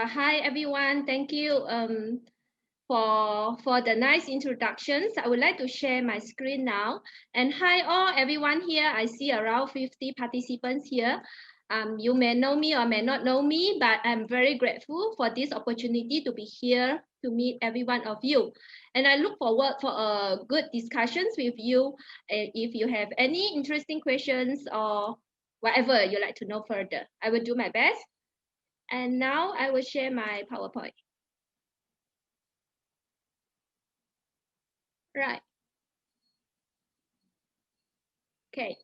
Hi everyone, thank you for the nice introductions. I would like to share my screen now. And hi all everyone here. I see around 50 participants here. You may know me or may not know me, but I'm very grateful for this opportunity to be here to meet every one of you. And I look forward for a good discussions with you. If you have any interesting questions or whatever you'd like to know further, I will do my best. And now I will share my PowerPoint. Right. Okay.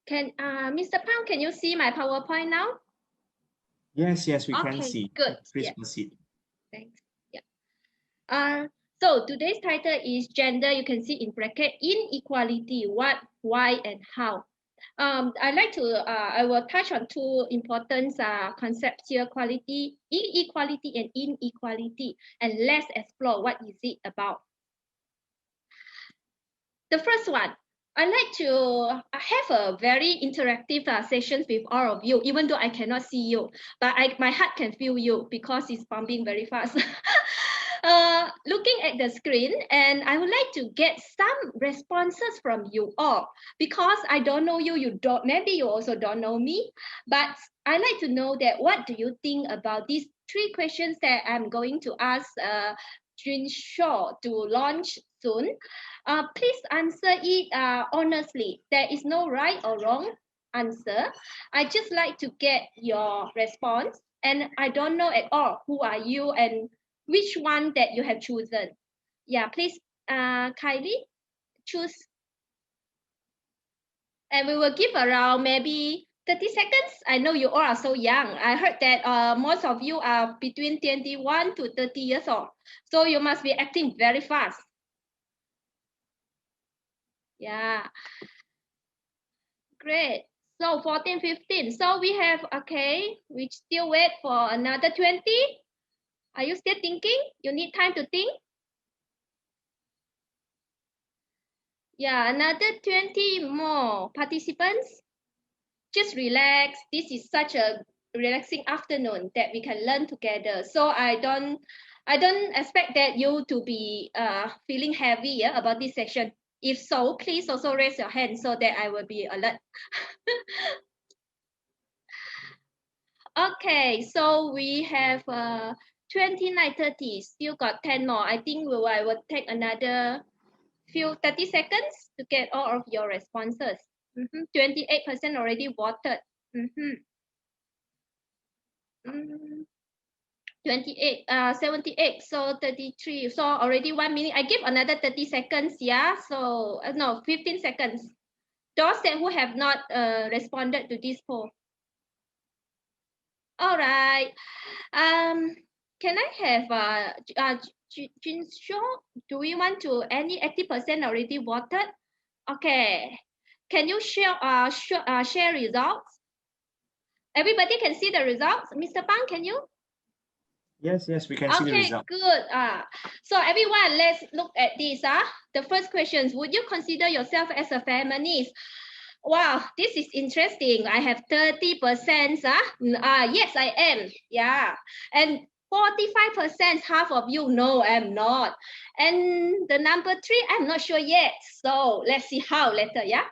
Can Mr. Pang, can you see my PowerPoint now? Yes, we can Okay, see. good. Please proceed. Thanks. Yeah. So today's title is gender. You can see in bracket inequality. What, why, and how. I'd like to. I will touch on two important concepts here: quality, inequality, and inequality. And let's explore what is it about. The first one, I like to have a very interactive sessions with all of you, even though I cannot see you, but my heart can feel you because it's pumping very fast. Looking at the screen, and I would like to get some responses from you all because I don't know you, you don't, maybe you also don't know me, but I like to know that what do you think about these three questions that I'm going to ask Jun Shaw to launch soon. Please answer it honestly. There is no right or wrong answer. I just like to get your response. And I don't know at all who are you and which one that you have chosen. Yeah, please, Kylie, choose. And we will give around maybe 30 seconds. I know you all are so young. I heard that most of you are between 21 to 30 years old. So you must be acting very fast. Yeah. Great. So 14, 15. So we have, okay, we still wait for another 20. Are you still thinking? You need time to think? Yeah, another 20 more participants. Just relax. This is such a relaxing afternoon that we can learn together. So I don't expect that you to be feeling heavy about this session. If so, please also raise your hand so that I will be alert. Okay, so we have 29, 30, still got 10 more. I think I will take another few 30 seconds to get all of your responses. 28% already voted. 28, 78, so 33. So already 1 minute. I give another 30 seconds, yeah? So, no, 15 seconds. Those that who have not responded to this poll. All right. Can I have Jin Shaw? Do we want to any 80% already voted? Okay. Can you share results? Everybody can see the results. Mr. Pang, can you? Yes, we can see the result. Okay, good. So everyone, let's look at this. The first question: would you consider yourself as a feminist? Wow, this is interesting. I have 30%. Yes, I am. Yeah. And 45%, half of you, no, I'm not. And the number 3, I'm not sure yet. So let's see how later, yeah?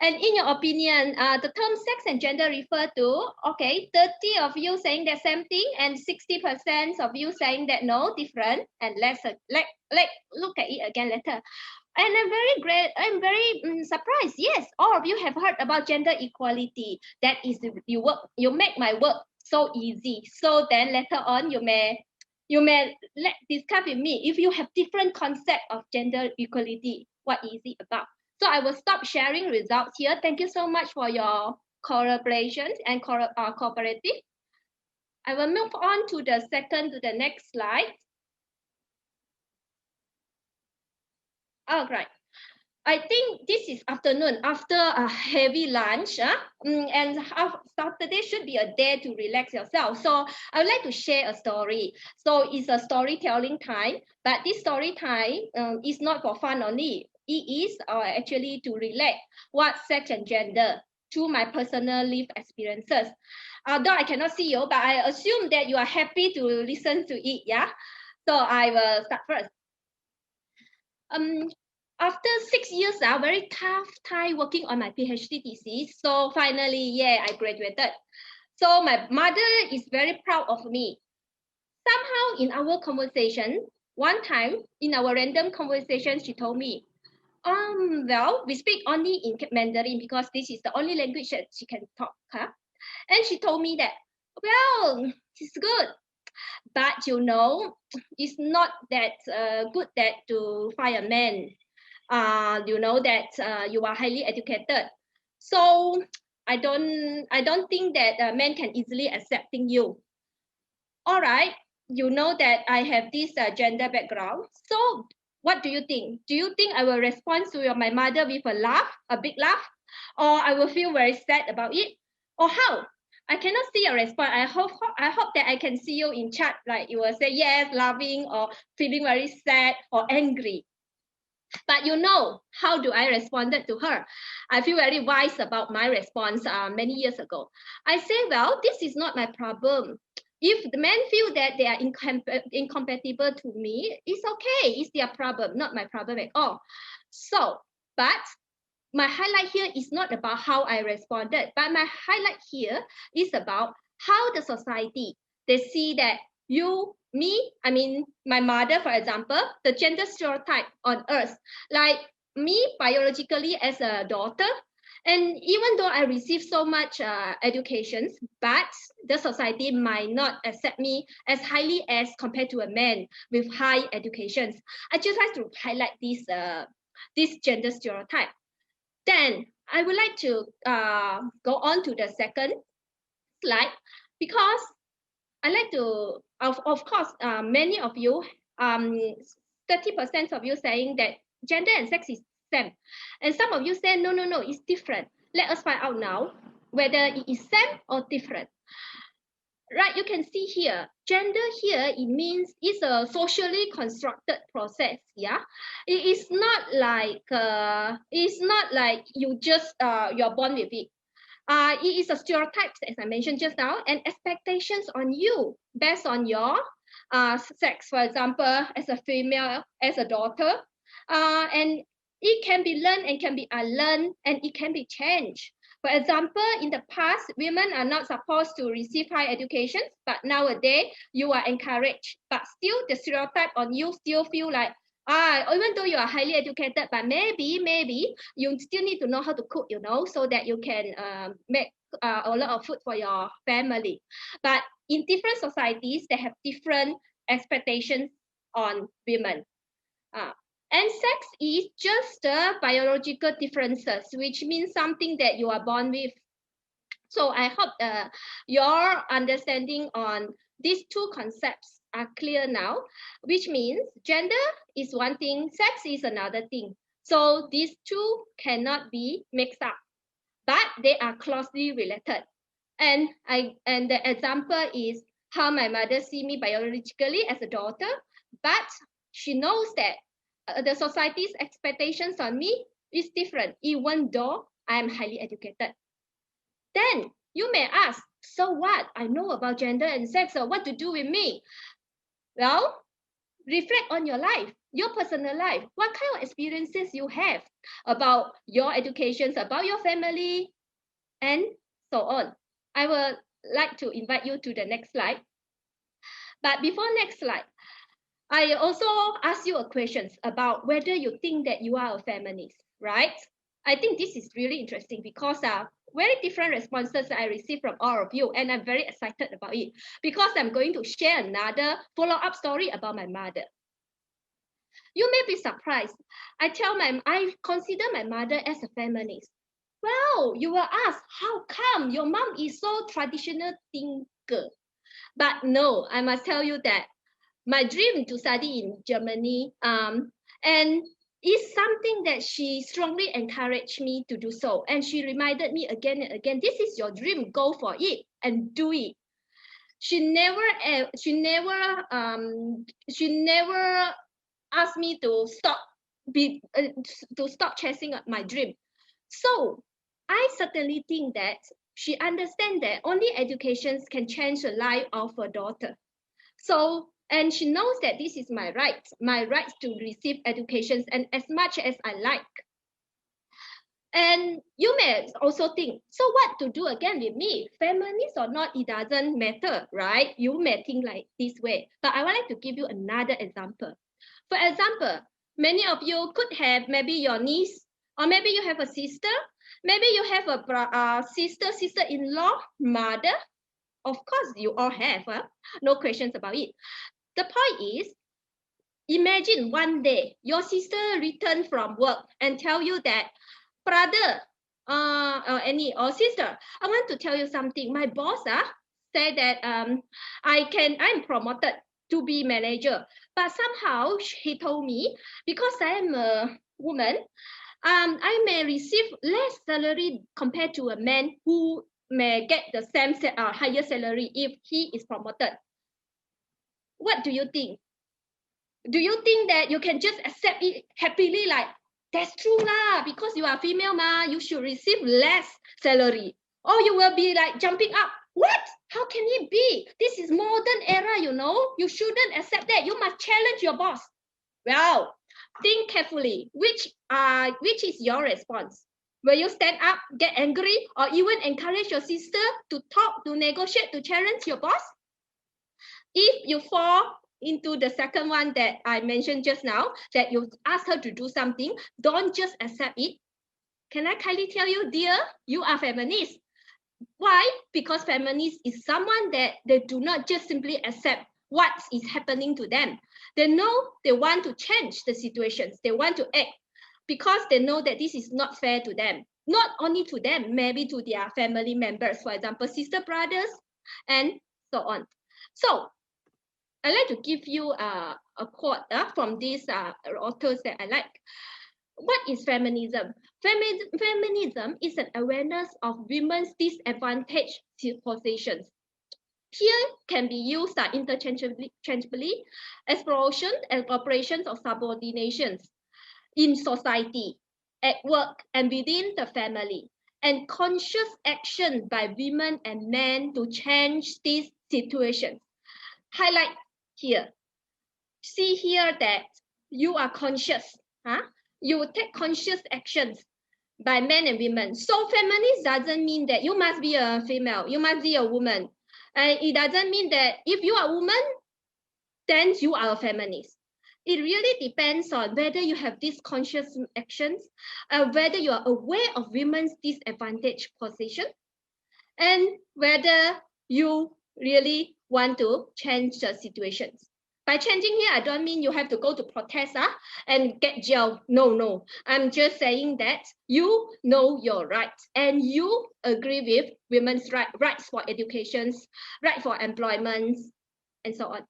And in your opinion, the term sex and gender refer to, okay, 30 of you saying the same thing and 60% of you saying that no, different. And let's look at it again later. And I'm very surprised. Yes, all of you have heard about gender equality. That is, you make my work so easy. So then later on, you may discuss with me if you have different concept of gender equality. What is it about? So I will stop sharing results here. Thank you so much for your collaboration and cooperative. I will move on to the next slide. All right. I think this is afternoon after a heavy lunch, and Saturday should be a day to relax yourself. So I would like to share a story. So it's a storytelling time, but this story time is not for fun only. It is actually to relate what sex and gender to my personal life experiences. Although I cannot see you, but I assume that you are happy to listen to it, yeah? So I will start first. After 6 years, very tough time working on my PhD thesis. So finally, yeah, I graduated. So my mother is very proud of me. Somehow in our conversation, one time in our random conversation, she told me, well, we speak only in Mandarin because this is the only language that she can talk. Huh? And she told me that, well, it's good, but you know, it's not that good that to find a man. You know that you are highly educated, so I don't think that men can easily accepting you. All right, you know that I have this gender background. So what do you think? Do you think I will respond to my mother with a laugh, a big laugh, or I will feel very sad about it, or how? I cannot see a response. I hope that I can see you in chat, like you will say yes, laughing, or feeling very sad or angry. But you know, how do I responded to her? I feel very wise about my response many years ago. I say, well, this is not my problem. If the men feel that they are incompatible to me, it's okay. It's their problem, not my problem at all. So, but my highlight here is not about how I responded, but my highlight here is about how the society, they see that you, me, I mean, my mother, for example, the gender stereotype on earth, like me biologically as a daughter, and even though I received so much education, but the society might not accept me as highly as compared to a man with high educations. I just like to highlight this gender stereotype. Then I would like to go on to the second slide, because I like to, of course, many of you, 30% of you saying that gender and sex is same. And some of you say, no, it's different. Let us find out now whether it is same or different. Right, you can see here, gender here, it means it's a socially constructed process, yeah? It is not like you just, you're born with it. It is a stereotype, as I mentioned just now, and expectations on you based on your sex, for example, as a female, as a daughter, and it can be learned and can be unlearned, and it can be changed. For example, in the past, women are not supposed to receive high education, but nowadays you are encouraged. But still, the stereotype on you still feel like, even though you are highly educated, but maybe you still need to know how to cook, you know, so that you can make a lot of food for your family. But in different societies, they have different expectations on women. And sex is just the biological differences, which means something that you are born with. So I hope your understanding on these two concepts are clear now, which means gender is one thing, sex is another thing. So these two cannot be mixed up, but they are closely related. And the example is how my mother see me biologically as a daughter, but she knows that the society's expectations on me is different, even though I am highly educated. Then you may ask, so what? I know about gender and sex, so what to do with me? Well, reflect on your life, your personal life. What kind of experiences you have about your educations, about your family, and so on. I would like to invite you to the next slide. But before next slide, I also ask you a question about whether you think that you are a feminist, right? I think this is really interesting because very different responses I received from all of you, and I'm very excited about it because I'm going to share another follow-up story about my mother. You may be surprised. I consider my mother as a feminist. Well, you will ask, how come your mom is so traditional thinker? But no, I must tell you that my dream to study in Germany, and is something that she strongly encouraged me to do so. And she reminded me again and again, this is your dream, go for it and do it. She never asked me to stop chasing my dream. So I certainly think that she understands that only education can change the life of her daughter. So, and she knows that this is my right to receive education and as much as I like. And you may also think, so what to do again with me? Feminist or not, it doesn't matter, right? You may think like this way, but I would like to give you another example. For example, many of you could have maybe your niece, or maybe you have a sister, maybe you have a sister-in-law, mother. Of course, you all have, no questions about it. The point is, imagine one day your sister returned from work and tell you that, brother, or sister, I want to tell you something. My boss said that I'm promoted to be manager, but somehow he told me because I am a woman, I may receive less salary compared to a man who may get the same higher salary if he is promoted. What do you think? Do you think that you can just accept it happily, like, that's true lah, because you are female ma, you should receive less salary? Or you will be like jumping up, what? How can it be? This is modern era, you know. You shouldn't accept that. You must challenge your boss. Well, think carefully. Which is your response? Will you stand up, get angry, or even encourage your sister to talk, to negotiate, to challenge your boss? If you fall into the second one that I mentioned just now, that you ask her to do something, don't just accept it. Can I kindly tell you, dear, you are feminist. Why? Because feminist is someone that they do not just simply accept what is happening to them. They know they want to change the situations. They want to act because they know that this is not fair to them. Not only to them, maybe to their family members, for example, sister, brothers, and so on. So I'd like to give you a quote from these authors that I like. What is feminism? Feminism is an awareness of women's disadvantaged positions. Here can be used interchangeably, exploration and operations of subordinations in society, at work, and within the family, and conscious action by women and men to change these situations. Highlight here. See here that you are conscious. You take conscious actions by men and women. So feminist doesn't mean that you must be a female, you must be a woman. And it doesn't mean that if you are a woman, then you are a feminist. It really depends on whether you have these conscious actions, whether you are aware of women's disadvantaged position, and whether you really want to change the situations. By changing here, I don't mean you have to go to protest and get jail. No. I'm just saying that you know your rights and you agree with women's rights for education, right for employment, and so on.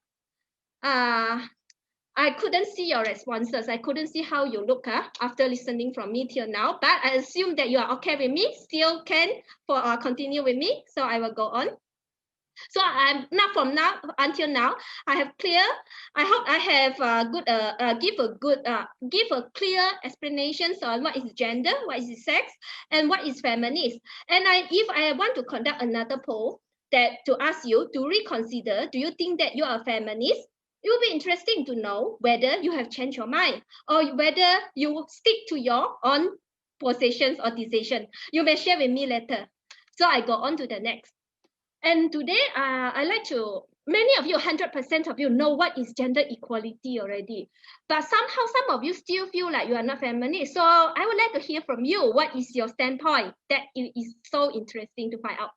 I couldn't see your responses. I couldn't see how you look after listening from me till now, but I assume that you are okay with me, still can continue with me. So I will go on. So I'm from now until now, I have clear. I hope I have give a clear explanations on what is gender, what is sex, and what is feminist. And if I want to conduct another poll that to ask you to reconsider, do you think that you are a feminist? It will be interesting to know whether you have changed your mind or whether you stick to your own positions or decision. You may share with me later. So I go on to the next. And today, I like to, many of you, 100% of you know what is gender equality already. But somehow, some of you still feel like you are not feminist. So I would like to hear from you. What is your standpoint? That is so interesting to find out.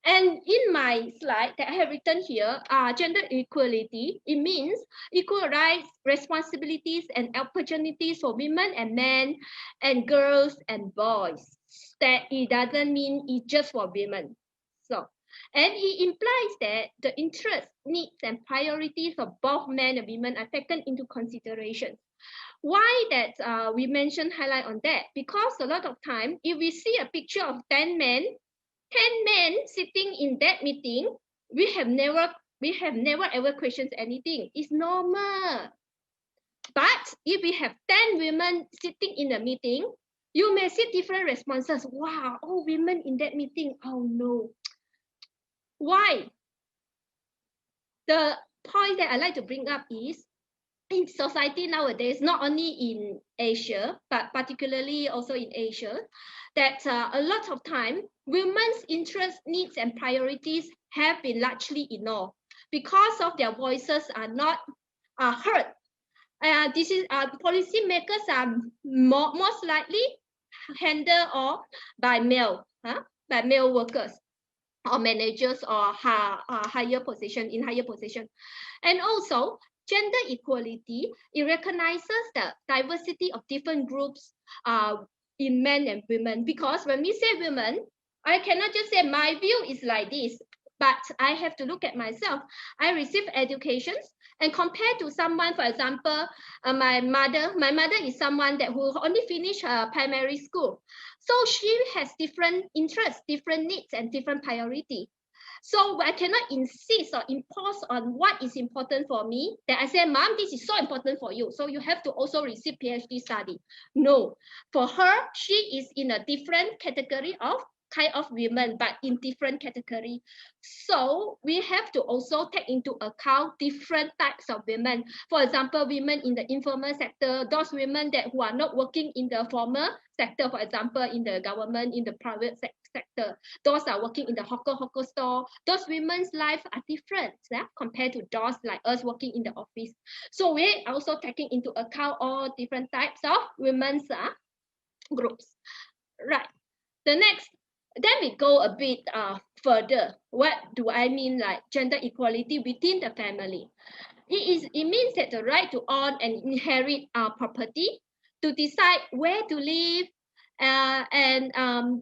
And in my slide that I have written here, gender equality, it means equal rights, responsibilities, and opportunities for women and men, and girls and boys. That it doesn't mean it's just for women. So, and it implies that the interests, needs, and priorities of both men and women are taken into consideration. Why that we mention highlight on that? Because a lot of time, if we see a picture of 10 men sitting in that meeting, we have never ever questioned anything. It's normal. But if we have 10 women sitting in a meeting, You may see different responses. Wow, oh, women in that meeting. Oh no. Why? The point that I like to bring up is in society nowadays, not only in Asia, but particularly also in Asia, that a lot of time, women's interests, needs, and priorities have been largely ignored because of their voices are not heard. This is policymakers are most likely handled by male workers or managers or higher position. And also gender equality, it recognizes the diversity of different groups in men and women, because when we say women, I cannot just say my view is like this, but I have to look at myself. I receive educations, and compared to someone, for example, my mother is someone that who only finished her primary school. So she has different interests, different needs, and different priority. So I cannot insist or impose on what is important for me, that I say, Mom, this is so important for you, so you have to also receive PhD study. No, for her, she is in a different category of kind of women, but in different category. So we have to also take into account different types of women. For example, women in the informal sector, those women that who are not working in the formal sector, for example, in the government, in the private sector, those are working in the hawker store. Those women's lives are different compared to those like us working in the office. So we're also taking into account all different types of women's groups. Right. The next, then we go a bit further. What do I mean like gender equality within the family? It means that the right to own and inherit property, to decide where to live, and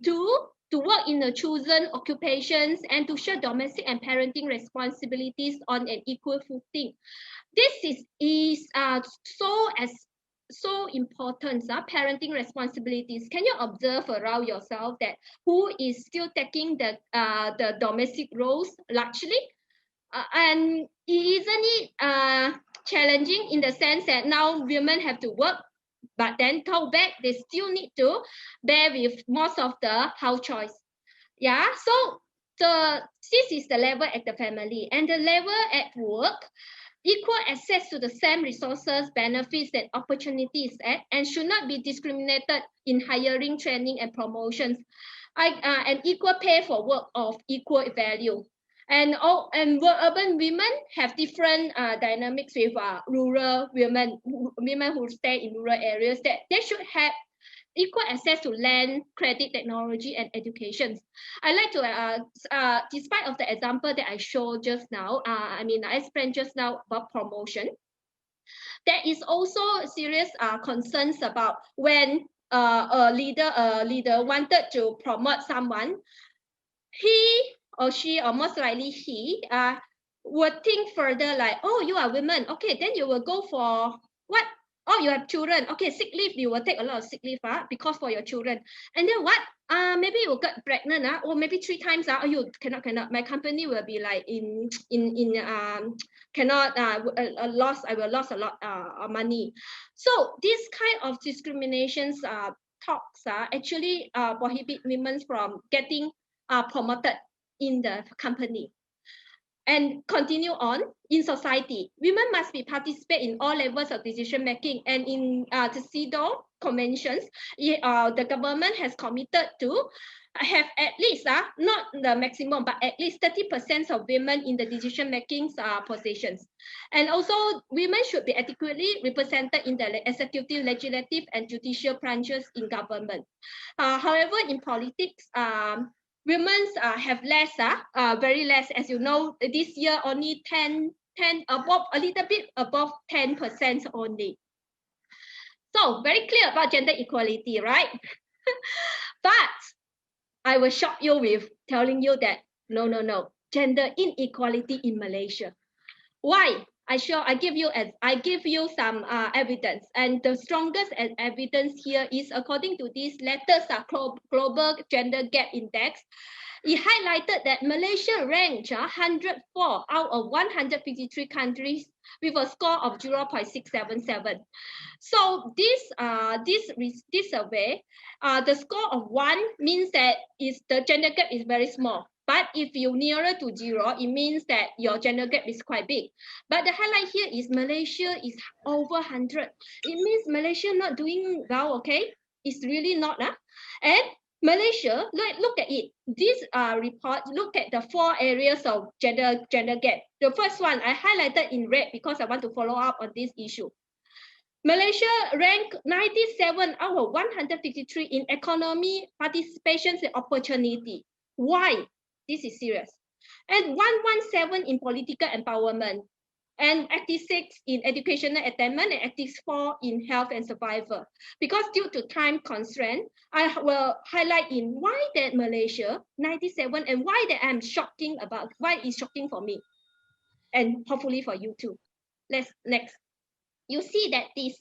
to work in the chosen occupations, and to share domestic and parenting responsibilities on an equal footing. This is so important, parenting responsibilities. Can you observe around yourself that who is still taking the domestic roles largely? And isn't it challenging in the sense that now women have to work, but then told back they still need to bear with most of the house chores? Yeah, so this is the level at the family, and the level at work. Equal access to the same resources, benefits, and opportunities, and should not be discriminated in hiring, training, and promotions. And equal pay for work of equal value. And urban women have different dynamics with rural women who stay in rural areas, that they should have equal access to land, credit, technology, and education. I like to, despite of the example that I showed just now, I explained just now about promotion. There is also serious concerns about when a leader wanted to promote someone, he or she, or most likely he, would think further like, oh, you are women, okay, then you will go for what? Oh, you have children, okay, sick leave, you will take a lot of sick leave because for your children. And then what? Maybe you will get pregnant, or maybe 3 times. Oh, you cannot. My company will be like cannot loss. I will lose a lot of money. So this kind of discriminations talks actually prohibit women from getting promoted in the company. And continue on, in society, women must be participate in all levels of decision making. And in the CEDAW conventions, the government has committed to have at least, not the maximum, but at least 30% of women in the decision making positions. And also, women should be adequately represented in the executive, legislative, and judicial branches in government. However, in politics, women have less, very less. As you know, this year only 10 above, a little bit above 10% only. So very clear about gender equality, right? But I will shock you with telling you that no, gender inequality in Malaysia. Why? I give you some evidence, and the strongest evidence here is according to these latest global gender gap index. It highlighted that Malaysia ranked 104 out of 153 countries with a score of 0.677. So this survey, the score of 1 means that the gender gap is very small. But if you nearer to 0, it means that your gender gap is quite big. But the highlight here is Malaysia is over 100. It means Malaysia not doing well, okay? It's really not. And Malaysia, look at it. This report, look at the 4 areas of gender gap. The first one I highlighted in red because I want to follow up on this issue. Malaysia ranked 97 out of 153 in economy participation and opportunity. Why? This is serious. And 117 in political empowerment, and 86 in educational attainment, and 84 in health and survival. Because due to time constraint, I will highlight in why that Malaysia 97 and why that I'm shocking about, why it's shocking for me, and hopefully for you too. Let's next. You see that this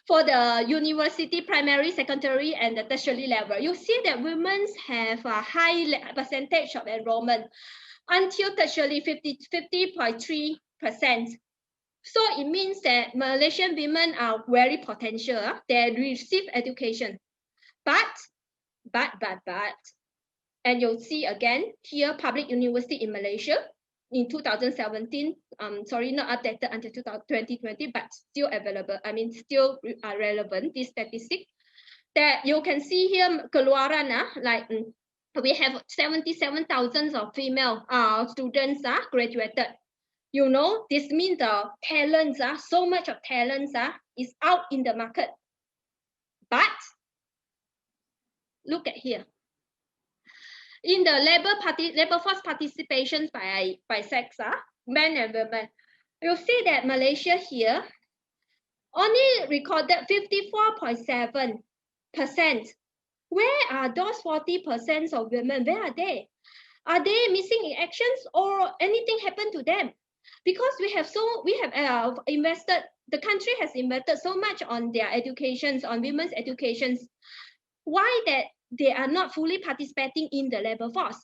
for the university, primary, secondary, and the tertiary level, you see that women have a high percentage of enrollment until tertiary 50.3%. So it means that Malaysian women are very potential. They receive education, but, and you'll see again here, public university in Malaysia in 2017, sorry, not updated until 2020, but still available. I mean, still relevant, this statistic. That you can see here, keluaran, like we have 77,000 of female students graduated. You know, this means the talents, so much of talents is out in the market. But look at here. In the labor force participation by sex, men and women, you see that Malaysia here only recorded 54.7%. Where are those 40% of women? Where are they? Are they missing in actions, or anything happened to them? Because we have invested, the country has invested so much on their educations, on women's educations. Why that they are not fully participating in the labor force?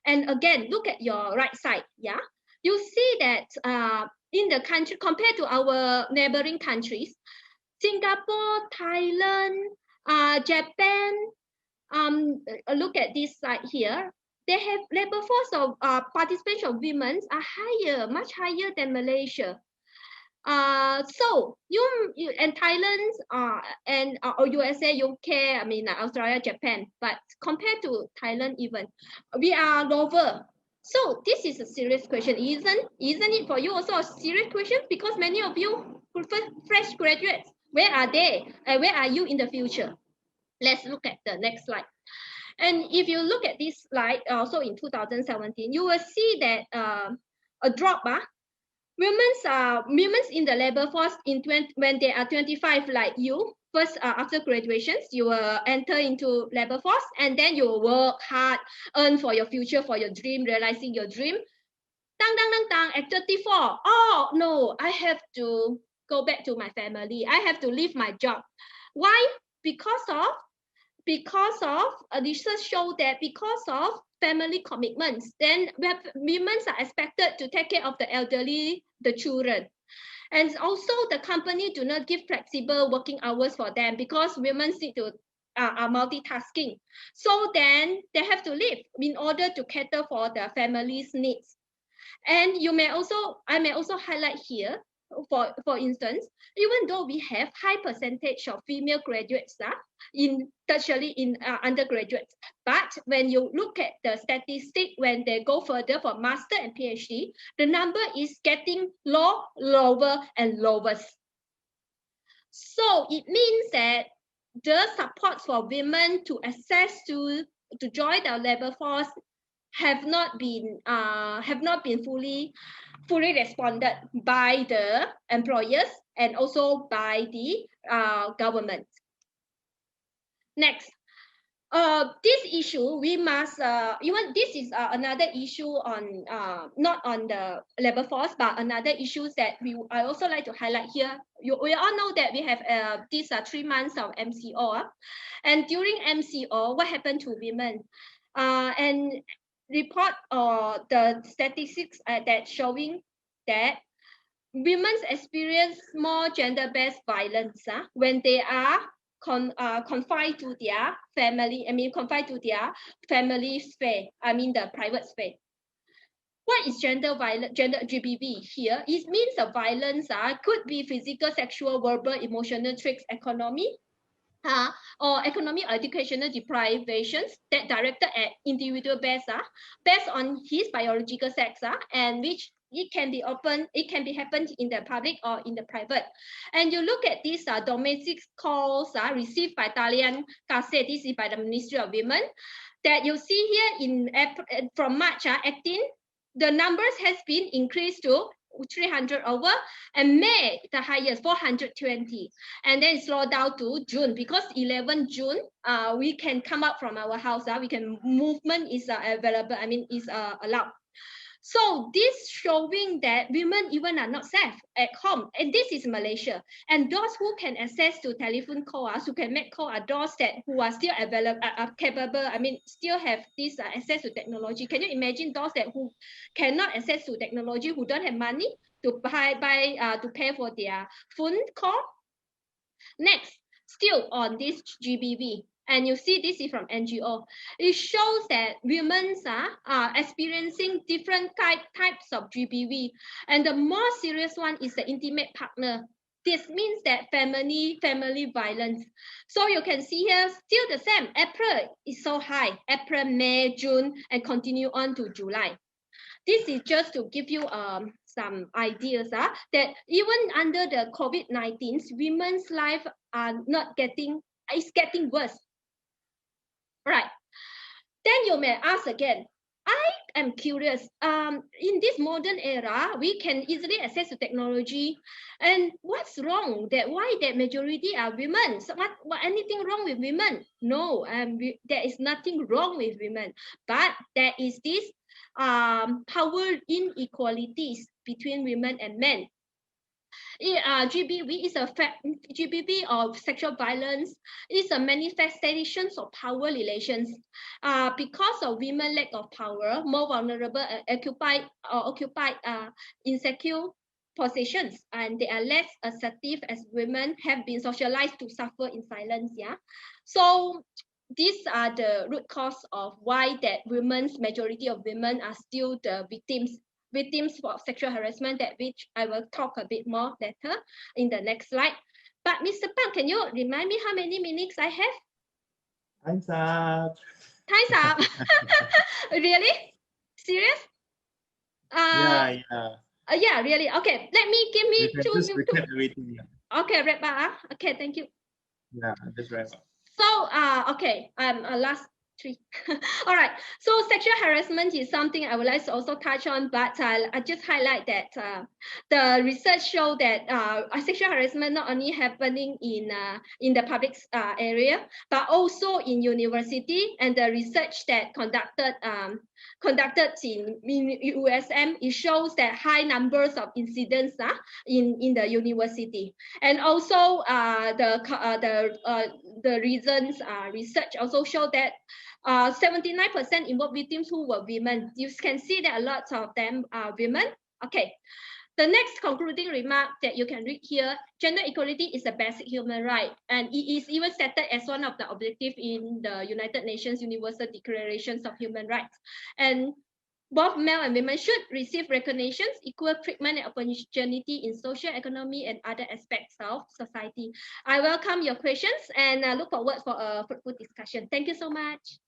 And again, look at your right side. Yeah, you see that in the country, compared to our neighboring countries, Singapore, Thailand, Japan, look at this side here. They have labor force of participation of women are higher, much higher than Malaysia. So you and Thailand and or USA, UK, I mean Australia, Japan, but compared to Thailand, even we are lower. So this is a serious question, isn't it for you also a serious question? Because many of you fresh graduates, where are they? Where are you in the future? Let's look at the next slide. And if you look at this slide, also in 2017, you will see that a drop. Women's in the labor force when they are 25, like you. First, after graduation, you will enter into labor force, and then you will work hard, earn for your future, for your dream, realizing your dream. At 34, oh no, I have to go back to my family. I have to leave my job. Why? Because of research show that because of family commitments, then women are expected to take care of the elderly, the children. And also the company do not give flexible working hours for them because women need to are multitasking. So then they have to leave in order to cater for the family's needs. And I may also highlight here, for instance, even though we have high percentage of female graduates in tertiary, in undergraduates, but when you look at the statistic, when they go further for master and PhD, the number is getting lower and lowest. So it means that the support for women to access to join the labor force have not been fully responded by the employers and also by the government. Next, this issue we must even this is another issue on not on the labor force, but another issues that I also like to highlight here. We all know that we have these 3 months of MCO, and during MCO, what happened to women? And report the statistics that showing that women experience more gender-based violence when they are confined to their family. Confined to their family sphere. The private sphere. What is gender violence? Gender GBV here? It means the violence could be physical, sexual, verbal, emotional, tricks, economy, or economic educational deprivations that directed at individual based on his biological sex, and which it can be happened in the public or in the private. And you look at these domestic calls received by Thailand Casse, this is by the Ministry of Women, that you see here in from March 18, the numbers has been increased to 300 over, and May the highest 420, and then slow down to June, because 11 June we can come out from our house, we can movement is available, is allowed. So this showing that women even are not safe at home, and this is Malaysia. And those who can access to telephone calls, who can make call, are those that who are still available, are capable. Still have this access to technology. Can you imagine those that who cannot access to technology, who don't have money to to pay for their phone call? Next, still on this GBV. And you see this is from NGO. It shows that women are experiencing different types of GBV. And the more serious one is the intimate partner. This means that family violence. So you can see here, still the same. April is so high. April, May, June, and continue on to July. This is just to give you some ideas that even under the COVID-19, women's life are not getting, it's getting worse. Right. Then you may ask again, I am curious, in this modern era, we can easily access to technology, and what's wrong? Why that majority are women? So what anything wrong with women? No, there is nothing wrong with women, but there is this power inequalities between women and men. GBV is a GBV of sexual violence is a manifestation of power relations. Because of women lack of power, more vulnerable, occupied insecure positions, and they are less assertive as women have been socialized to suffer in silence. So these are the root cause of why that majority of women are still the victims of sexual harassment, that which I will talk a bit more later in the next slide. But Mr. Pang, can you remind me how many minutes I have? Time's up. Time's up. Really? Serious? Yeah. Yeah, really. Okay, give me you can just recap everything. Okay, wrap up. Okay, thank you. Yeah, just wrap up. So, okay, last 3. All right. So sexual harassment is something I would like to also touch on, but I just highlight that the research show that sexual harassment not only happening in the public area, but also in university. And the research that conducted in USM, it shows that high numbers of incidents in the university. And also the reasons research also show that 79% involved victims who were women. You can see that a lot of them are women. Okay. The next concluding remark that you can read here, gender equality is a basic human right, and it is even stated as one of the objectives in the United Nations Universal Declarations of Human Rights. And both male and women should receive recognitions, equal treatment and opportunity in social, economy, and other aspects of society. I welcome your questions and look forward for a fruitful discussion. Thank you so much.